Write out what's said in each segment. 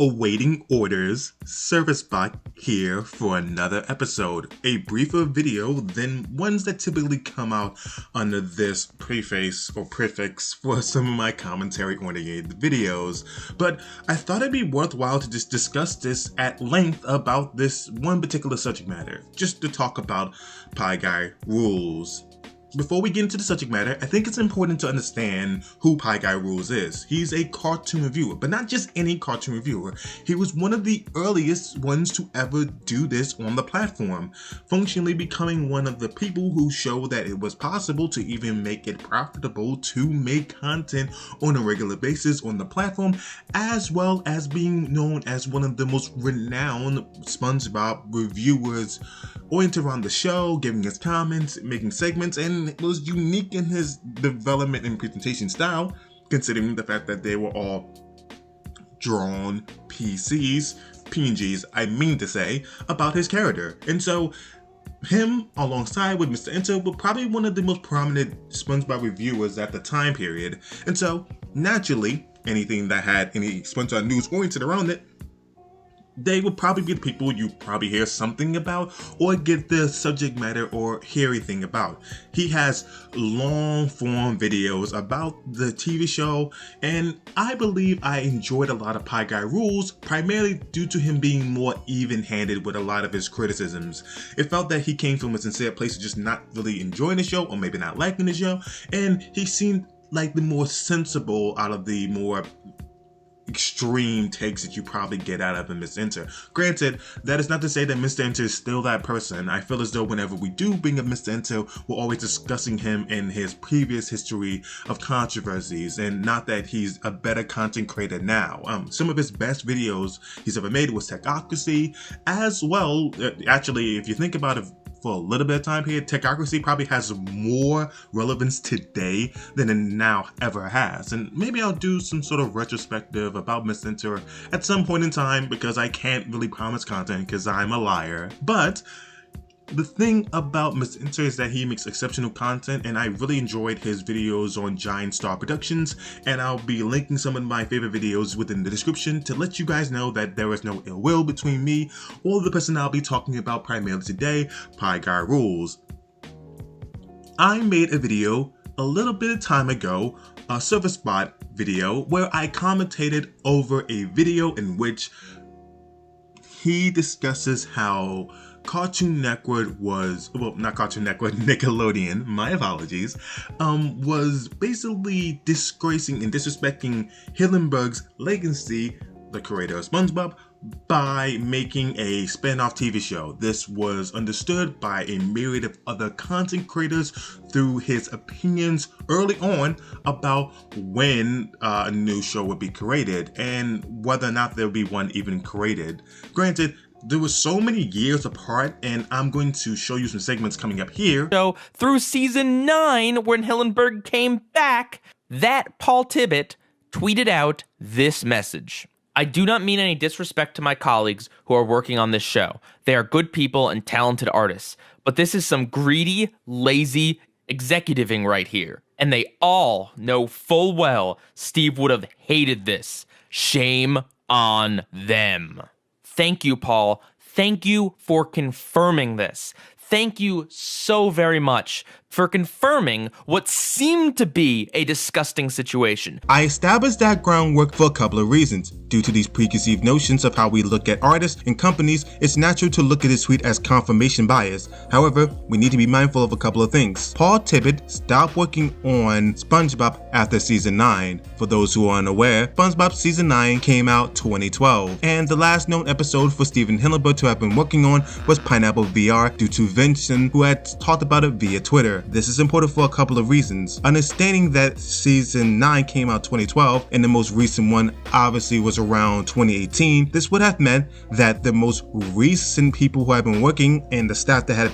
Awaiting orders, Servicebot here for another episode. A briefer video than ones that typically come out under this preface or prefix for some of my commentary-oriented videos. But I thought it'd be worthwhile to just discuss this at length about this one particular subject matter, just to talk about Pieguyrulz. Before we get into the subject matter, I think it's important to understand who Pieguyrulz is. He's a cartoon reviewer, but not just any cartoon reviewer. He was one of the earliest ones to ever do this on the platform, functionally becoming one of the people who showed that it was possible to even make it profitable to make content on a regular basis on the platform, as well as being known as one of the most renowned SpongeBob reviewers oriented around the show, giving his comments, making segments, and it was unique in his development and presentation style, considering the fact that they were all drawn PNGs, I mean to say, about his character. And so him, alongside with Mr. Enter, were probably one of the most prominent SpongeBob reviewers at the time period. And so, naturally, anything that had any SpongeBob news oriented around it, they would probably be the people you probably hear something about or get the subject matter or hear anything about. He has long form videos about the TV show, and I believe I enjoyed a lot of Pieguyrulz primarily due to him being more even-handed with a lot of his criticisms. It felt that he came from a sincere place of just not really enjoying the show or maybe not liking the show, and he seemed like the more sensible out of the more extreme takes that you probably get out of a Mr. Enter. Granted, that is not to say that Mr. Enter is still that person. I feel as though whenever we do bring up Mr. Enter, we're always discussing him in his previous history of controversies, and not that he's a better content creator now. Some of his best videos he's ever made was Techocracy, as well. Actually, if you think about it, for a little bit of time here, Techocracy probably has more relevance today than it now ever has. And maybe I'll do some sort of retrospective about Mr. Enter at some point in time, because I can't really promise content because I'm a liar. But the thing about Mr. Enter is that he makes exceptional content, and I really enjoyed his videos on Giant Star Productions, and I'll be linking some of my favorite videos within the description to let you guys know that there is no ill will between me or the person I'll be talking about primarily today, Pieguyrulz. I made a video a little bit of time ago, a Servicebot video, where I commentated over a video in which he discusses how Cartoon Network was, well, not Cartoon Network, Nickelodeon, my apologies, was basically disgracing and disrespecting Hillenburg's legacy, the creator of SpongeBob, by making a spin-off TV show. This was understood by a myriad of other content creators through his opinions early on about when a new show would be created and whether or not there would be one even created. Granted, there were so many years apart, and I'm going to show you some segments coming up here. So through season 9, when Hillenburg came back, that Paul Tibbitt tweeted out this message. I do not mean any disrespect to my colleagues who are working on this show. They are good people and talented artists, but this is some greedy, lazy executiving right here. And they all know full well Steve would have hated this. Shame on them. Thank you, Paul. Thank you for confirming this. Thank you so very much for confirming what seemed to be a disgusting situation. I established that groundwork for a couple of reasons. Due to these preconceived notions of how we look at artists and companies, it's natural to look at this tweet as confirmation bias. However, we need to be mindful of a couple of things. Paul Tibbitt stopped working on SpongeBob after season 9. For those who are unaware, SpongeBob season 9 came out 2012, and the last known episode for Steven Hillenburg to have been working on was Pineapple VR, due to Vincent, who had talked about it via Twitter. This is important for a couple of reasons. Understanding that season 9 came out 2012 and the most recent one obviously was around 2018, this would have meant that the most recent people who had been working and the staff that had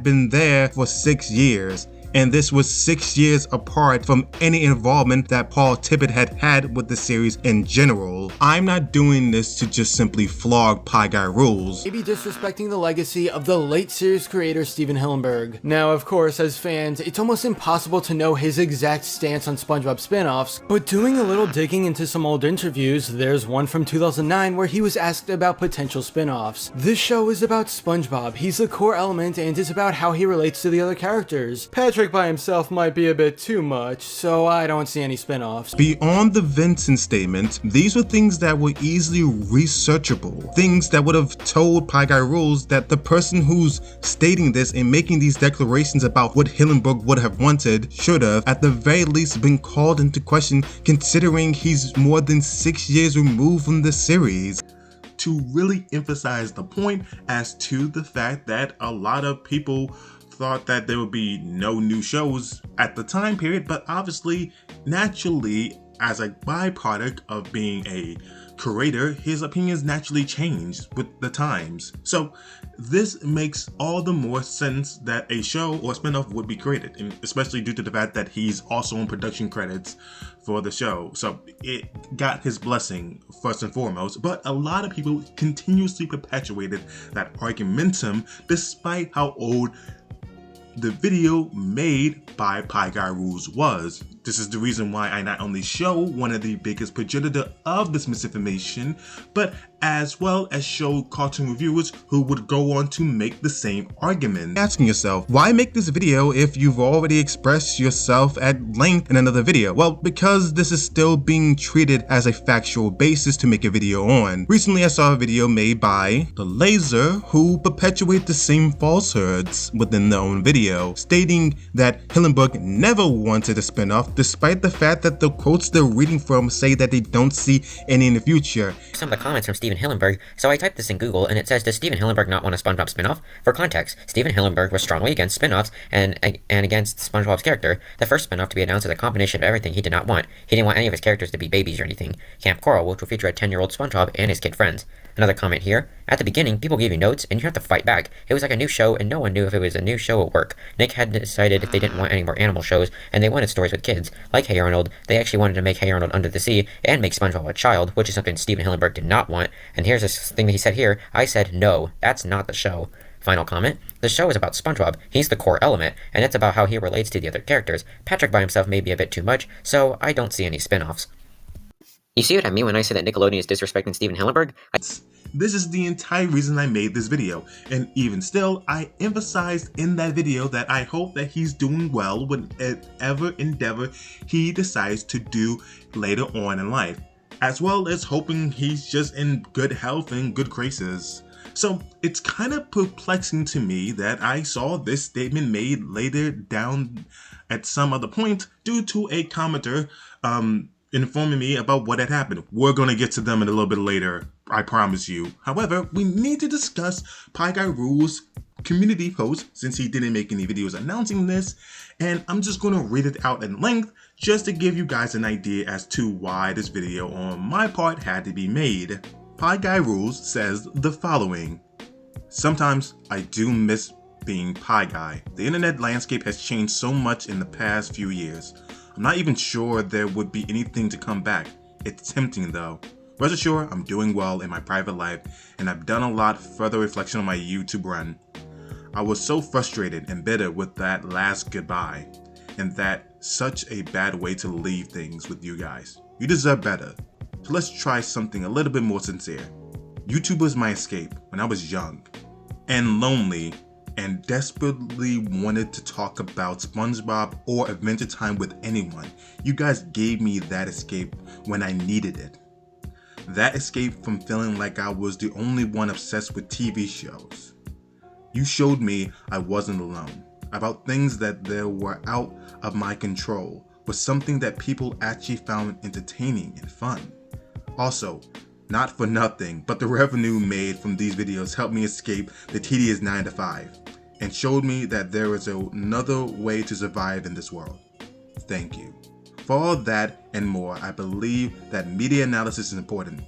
been there for 6 years. and this was 6 years apart from any involvement that Paul Tibbitt had with the series in general. I'm not doing this to just simply flog Pieguyrulz. Maybe disrespecting the legacy of the late series creator Stephen Hillenburg. Now, of course, as fans, it's almost impossible to know his exact stance on SpongeBob spin-offs, but doing a little digging into some old interviews, there's one from 2009 where he was asked about potential spin-offs. This show is about SpongeBob. He's the core element and it's about how he relates to the other characters. Patrick by himself might be a bit too much, so I don't see any spin-offs. Beyond the Vincent statement, these were things that were easily researchable. Things that would have told Pieguyrulz that the person who's stating this and making these declarations about what Hillenburg would have wanted should have, at the very least, been called into question, considering he's more than 6 years removed from the series. To really emphasize the point as to the fact that a lot of people thought that there would be no new shows at the time period, but obviously, naturally, as a byproduct of being a creator, his opinions naturally changed with the times. So this makes all the more sense that a show or spinoff would be created, and especially due to the fact that he's also on production credits for the show. So it got his blessing first and foremost, but a lot of people continuously perpetuated that argumentum despite how old the video made by Pieguyrulz was. This is the reason why I not only show one of the biggest progenitor of this misinformation, but as well as show cartoon reviewers who would go on to make the same argument. Asking yourself, why make this video if you've already expressed yourself at length in another video? Well, because this is still being treated as a factual basis to make a video on. Recently I saw a video made by The Laser who perpetuate the same falsehoods within their own video, stating that Hillenburg never wanted a spinoff despite the fact that the quotes they're reading from say that they don't see any in the future. Some of the comments from Stephen Hillenburg, so I typed this in Google and it says, does Stephen Hillenburg not want a SpongeBob spinoff? For context, Stephen Hillenburg was strongly against spinoffs and against SpongeBob's character. The first spinoff to be announced is a combination of everything he did not want. He didn't want any of his characters to be babies or anything. Camp Coral, which will feature a 10-year-old SpongeBob and his kid friends. Another comment here, at the beginning, people gave you notes and you have to fight back. It was like a new show and no one knew if it was a new show at work. Nick had decided if they didn't want any more animal shows and they wanted stories with kids. Like Hey Arnold, they actually wanted to make Hey Arnold Under the Sea and make SpongeBob a child, which is something Stephen Hillenburg did not want. And here's this thing that he said here, I said no, that's not the show. Final comment, the show is about SpongeBob, he's the core element, and it's about how he relates to the other characters. Patrick by himself may be a bit too much, so I don't see any spin-offs. You see what I mean when I say that Nickelodeon is disrespecting Stephen Hillenburg? This is the entire reason I made this video, and even still, I emphasized in that video that I hope that he's doing well whatever endeavor he decides to do later on in life, as well as hoping he's just in good health and good graces. So it's kind of perplexing to me that I saw this statement made later down at some other point due to a commenter informing me about what had happened. We're going to get to them in a little bit later, I promise you. However, we need to discuss Pieguyrulz's community post since he didn't make any videos announcing this, and I'm just going to read it out in length just to give you guys an idea as to why this video on my part had to be made. Pieguyrulz says the following: sometimes I do miss being Pie Guy. The internet landscape has changed so much in the past few years. I'm not even sure there would be anything to come back. It's tempting though. Rest assured, I'm doing well in my private life, and I've done a lot further reflection on my YouTube run. I was so frustrated and bitter with that last goodbye, and that such a bad way to leave things with you guys. You deserve better. So let's try something a little bit more sincere. YouTube was my escape when I was young and lonely and desperately wanted to talk about SpongeBob or Adventure Time with anyone. You guys gave me that escape when I needed it. That escape from feeling like I was the only one obsessed with TV shows. You showed me I wasn't alone. About things that were out of my control was something that people actually found entertaining and fun. Also, not for nothing, but the revenue made from these videos helped me escape the tedious 9 to 5 and showed me that there is another way to survive in this world. Thank you. For all that and more, I believe that media analysis is important.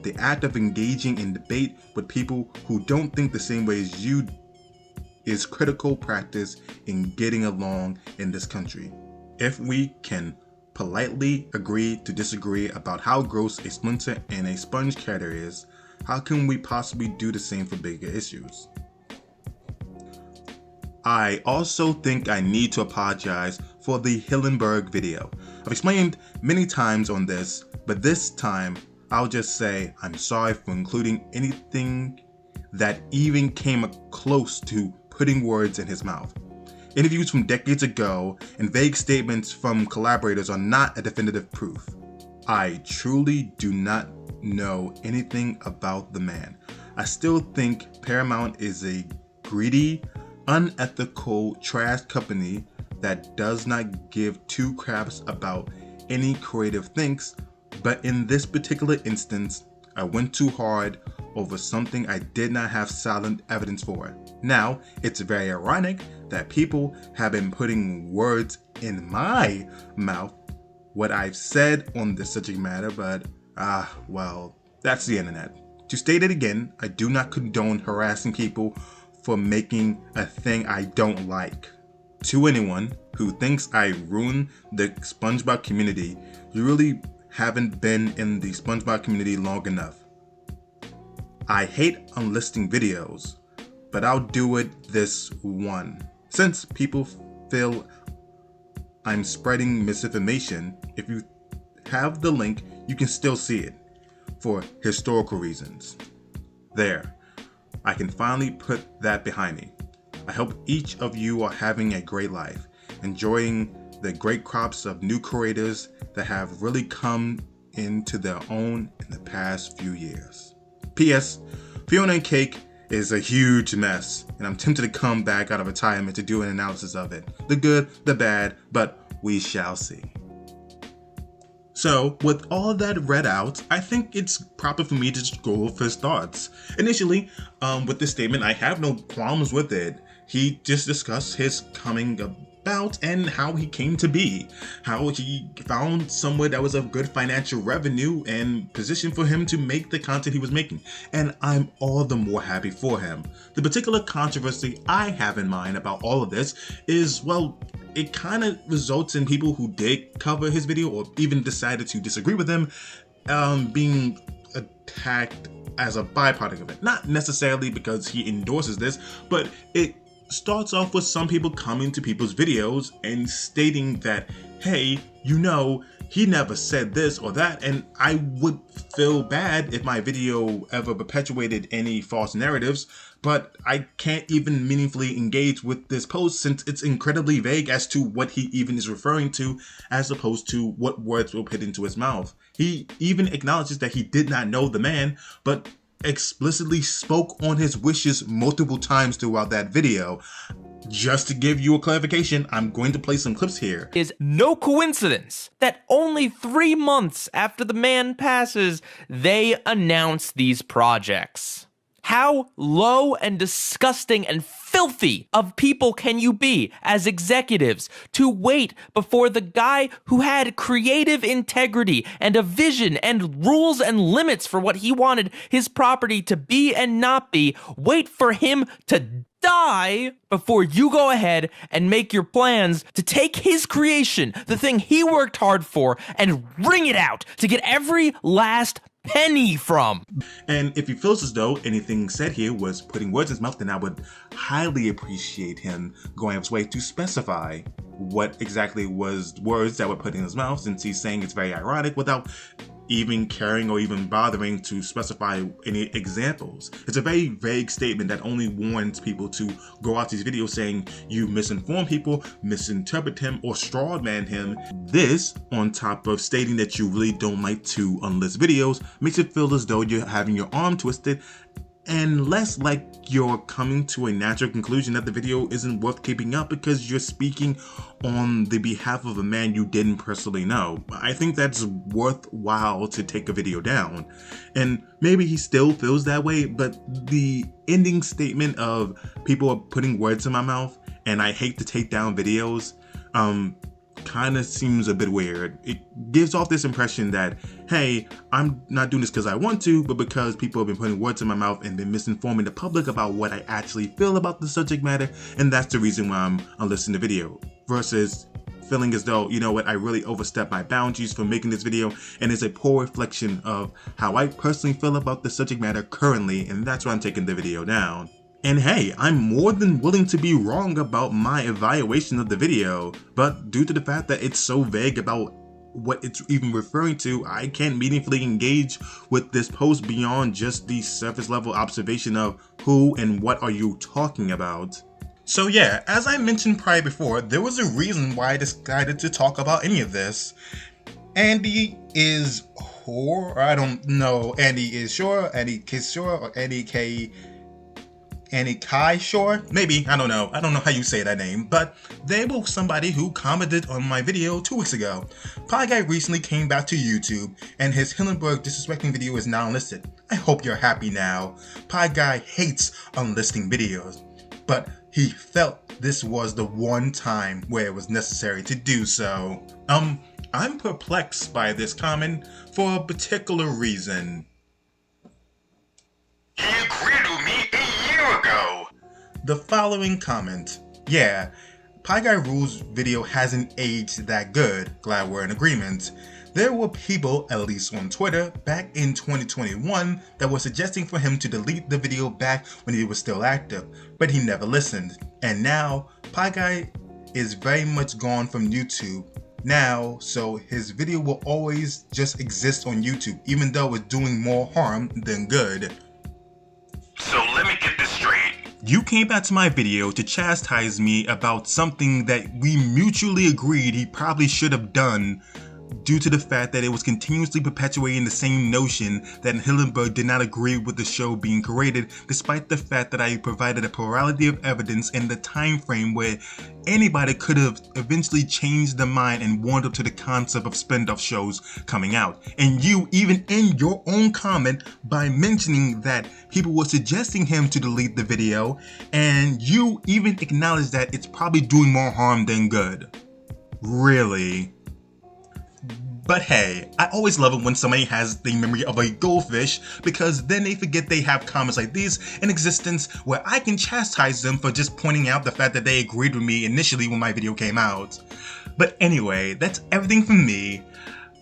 The act of engaging in debate with people who don't think the same way as you is critical practice in getting along in this country. If we can politely agree to disagree about how gross a splinter and a sponge character is, how can we possibly do the same for bigger issues? I also think I need to apologize for the Hillenburg video. I've explained many times on this, but this time I'll just say I'm sorry for including anything that even came close to putting words in his mouth. Interviews from decades ago and vague statements from collaborators are not a definitive proof. I truly do not know anything about the man. I still think Paramount is a greedy, unethical trash company that does not give two craps about any creative things, but in this particular instance, I went too hard over something I did not have solid evidence for. Now, it's very ironic that people have been putting words in my mouth, what I've said on this subject matter, but well, that's the internet. To state it again, I do not condone harassing people for making a thing I don't like. To anyone who thinks I ruin the SpongeBob community, you really haven't been in the SpongeBob community long enough. I hate unlisting videos, but I'll do it this one. Since people feel I'm spreading misinformation, if you have the link, you can still see it for historical reasons. There, I can finally put that behind me. I hope each of you are having a great life, enjoying the great crops of new creators that have really come into their own in the past few years. P.S. Fiona and Cake is a huge mess, and I'm tempted to come back out of retirement to do an analysis of it. The good, the bad, but we shall see. So, with all that read out, I think it's proper for me to just go over his thoughts. Initially, with this statement, I have no qualms with it. He just discussed his coming about and how he came to be, how he found somewhere that was of good financial revenue and position for him to make the content he was making. And I'm all the more happy for him. The particular controversy I have in mind about all of this is, well, it kind of results in people who did cover his video or even decided to disagree with him being attacked as a byproduct of it. Not necessarily because he endorses this, but it starts off with some people coming to people's videos and stating that, hey, you know, he never said this or that, and I would feel bad if my video ever perpetuated any false narratives, but I can't even meaningfully engage with this post since it's incredibly vague as to what he even is referring to, as opposed to what words were put into his mouth. He even acknowledges that he did not know the man, but explicitly spoke on his wishes multiple times throughout that video. Just to give you a clarification, I'm going to play some clips here. Is no coincidence that only 3 months after the man passes, they announce these projects. How low and disgusting and filthy of people can you be as executives to wait before the guy who had creative integrity and a vision and rules and limits for what he wanted his property to be and not be, wait for him to die before you go ahead and make your plans to take his creation, the thing he worked hard for, and wring it out to get every last penny from. And if he feels as though anything said here was putting words in his mouth, then I would highly appreciate him going out of his way to specify what exactly was words that were put in his mouth, since he's saying it's very ironic without even caring or even bothering to specify any examples. It's a very vague statement that only warns people to go out these videos saying you misinform people, misinterpret him, or strawman him. This, on top of stating that you really don't like to unlist videos, makes it feel as though you're having your arm twisted and less like you're coming to a natural conclusion that the video isn't worth keeping up because you're speaking on the behalf of a man you didn't personally know. I think that's worthwhile to take a video down. And maybe he still feels that way, but the ending statement of people are putting words in my mouth and I hate to take down videos, kind of seems a bit weird. It gives off this impression that, hey, I'm not doing this because I want to, but because people have been putting words in my mouth and been misinforming the public about what I actually feel about the subject matter, and that's the reason why I'm unlisting the video, versus feeling as though, you know what, I really overstepped my boundaries for making this video, and it's a poor reflection of how I personally feel about the subject matter currently, and that's why I'm taking the video down. And hey, I'm more than willing to be wrong about my evaluation of the video, but due to the fact that it's so vague about what it's even referring to, I can't meaningfully engage with this post beyond just the surface level observation of who and what are you talking about. So yeah, as I mentioned prior before, there was a reason why I decided to talk about any of this. Andy is whore, or I don't know, Andy is sure, Andy Kiss Shore, or Andy Kai Shore? Maybe, I don't know how you say that name, but they were somebody who commented on my video 2 weeks ago. Pieguy recently came back to YouTube, and his Hillenburg disrespecting video is now unlisted. I hope you're happy now. Pieguy hates unlisting videos, but he felt this was the one time where it was necessary to do so. I'm perplexed by this comment for a particular reason. He agreed with me a year ago. The following comment. Yeah, Pieguyrulz video hasn't aged that good. Glad we're in agreement. There were people, at least on Twitter, back in 2021 that were suggesting for him to delete the video back when he was still active, but he never listened. And now, Pieguy is very much gone from YouTube now, so his video will always just exist on YouTube, even though it's doing more harm than good. So let me get this straight. You came back to my video to chastise me about something that we mutually agreed he probably should have done, due to the fact that it was continuously perpetuating the same notion that Hillenburg did not agree with the show being created, despite the fact that I provided a plurality of evidence in the time frame where anybody could have eventually changed their mind and warmed up to the concept of spin-off shows coming out. And you, even in your own comment, by mentioning that people were suggesting him to delete the video, and you even acknowledged that it's probably doing more harm than good. Really? But hey, I always love it when somebody has the memory of a goldfish, because then they forget they have comments like these in existence where I can chastise them for just pointing out the fact that they agreed with me initially when my video came out. But anyway, that's everything from me.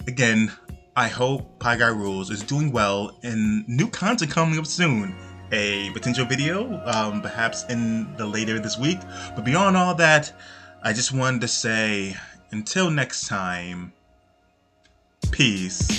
Again, I hope Pieguyrulz is doing well and new content coming up soon. A potential video, perhaps in the later this week. But beyond all that, I just wanted to say, until next time, peace.